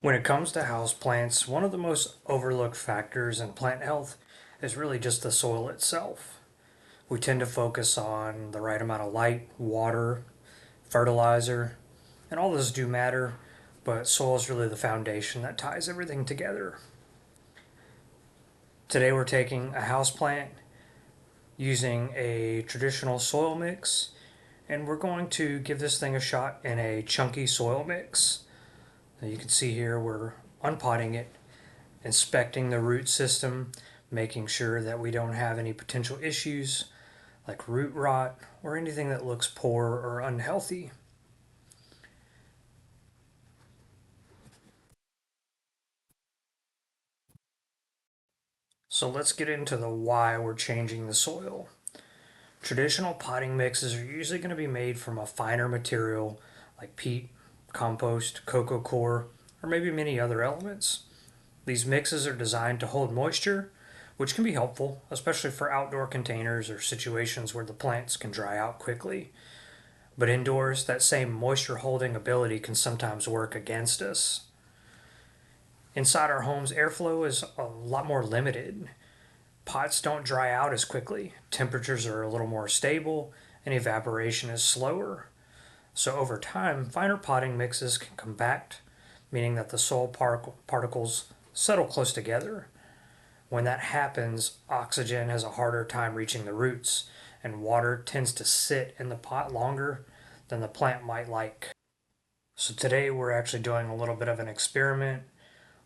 When it comes to houseplants, one of the most overlooked factors in plant health is really just the soil itself. We tend to focus on the right amount of light, water, fertilizer, and all those do matter, but soil is really the foundation that ties everything together. Today we're taking a houseplant using a traditional soil mix, and we're going to give this thing a shot in a chunky soil mix. Now you can see here we're unpotting it, inspecting the root system, making sure that we don't have any potential issues like root rot or anything that looks poor or unhealthy. So let's get into the why we're changing the soil. Traditional potting mixes are usually going to be made from a finer material like peat, compost, cocoa coir, or maybe many other elements. These mixes are designed to hold moisture, which can be helpful, especially for outdoor containers or situations where the plants can dry out quickly. But indoors, that same moisture holding ability can sometimes work against us. Inside our homes, airflow is a lot more limited. Pots don't dry out as quickly, temperatures are a little more stable, and evaporation is slower. So over time, finer potting mixes can compact, meaning that the soil particles settle close together. When that happens, oxygen has a harder time reaching the roots, and water tends to sit in the pot longer than the plant might like. So today we're actually doing a little bit of an experiment.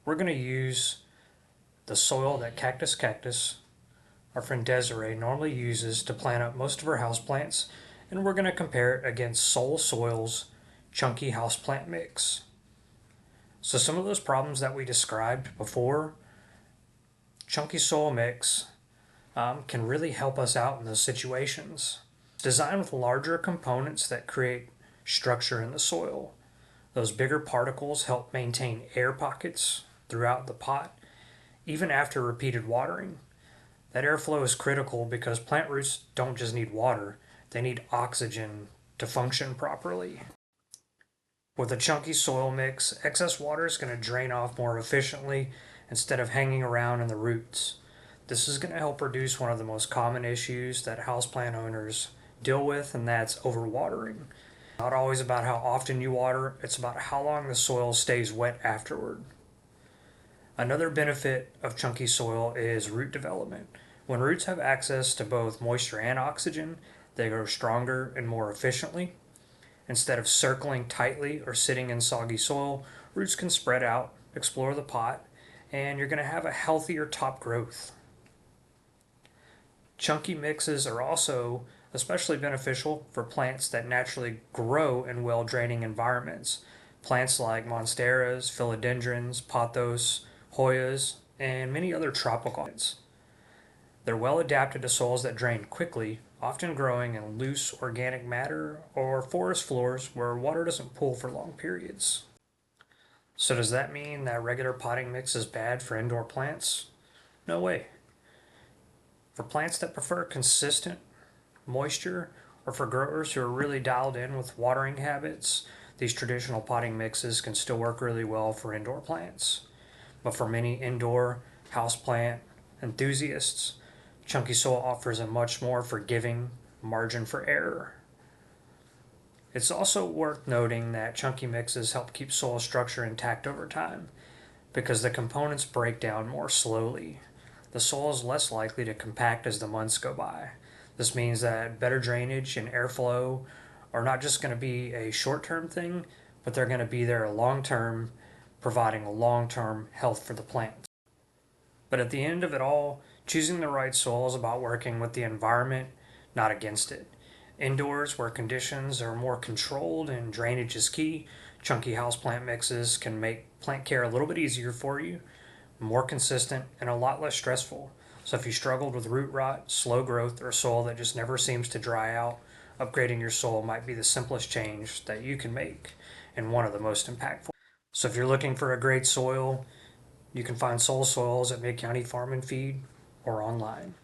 We're going to use the soil that Cactus Cactus, our friend Desiree, normally uses to plant up most of her houseplants, and we're going to compare it against Soul Soil's chunky houseplant mix. So some of those problems that we described before, chunky soil mix can really help us out in those situations. Designed with larger components that create structure in the soil. Those bigger particles help maintain air pockets throughout the pot, even after repeated watering. That airflow is critical because plant roots don't just need water, they need oxygen to function properly. With a chunky soil mix, excess water is going to drain off more efficiently instead of hanging around in the roots. This is going to help reduce one of the most common issues that houseplant owners deal with, and that's overwatering. Not always about how often you water, it's about how long the soil stays wet afterward. Another benefit of chunky soil is root development. When roots have access to both moisture and oxygen, they grow stronger and more efficiently. Instead of circling tightly or sitting in soggy soil, roots can spread out, explore the pot, and you're going to have a healthier top growth. Chunky mixes are also especially beneficial for plants that naturally grow in well draining environments. Plants like Monsteras, Philodendrons, Pothos, Hoyas, and many other tropical plants. They're well adapted to soils that drain quickly, often growing in loose organic matter or forest floors where water doesn't pool for long periods. So, does that mean that regular potting mix is bad for indoor plants? No way. For plants that prefer consistent moisture, or for growers who are really dialed in with watering habits, these traditional potting mixes can still work really well for indoor plants. But for many indoor houseplant enthusiasts, chunky soil offers a much more forgiving margin for error. It's also worth noting that chunky mixes help keep soil structure intact over time because the components break down more slowly. The soil is less likely to compact as the months go by. This means that better drainage and airflow are not just going to be a short term thing, but they're going to be there long term, providing long term health for the plants. But at the end of it all, choosing the right soil is about working with the environment, not against it. Indoors, where conditions are more controlled and drainage is key, chunky houseplant mixes can make plant care a little bit easier for you, more consistent, and a lot less stressful. So if you struggled with root rot, slow growth, or soil that just never seems to dry out, upgrading your soil might be the simplest change that you can make and one of the most impactful. So if you're looking for a great soil, you can find Soul Soils at Mid County Farm and Feed or online.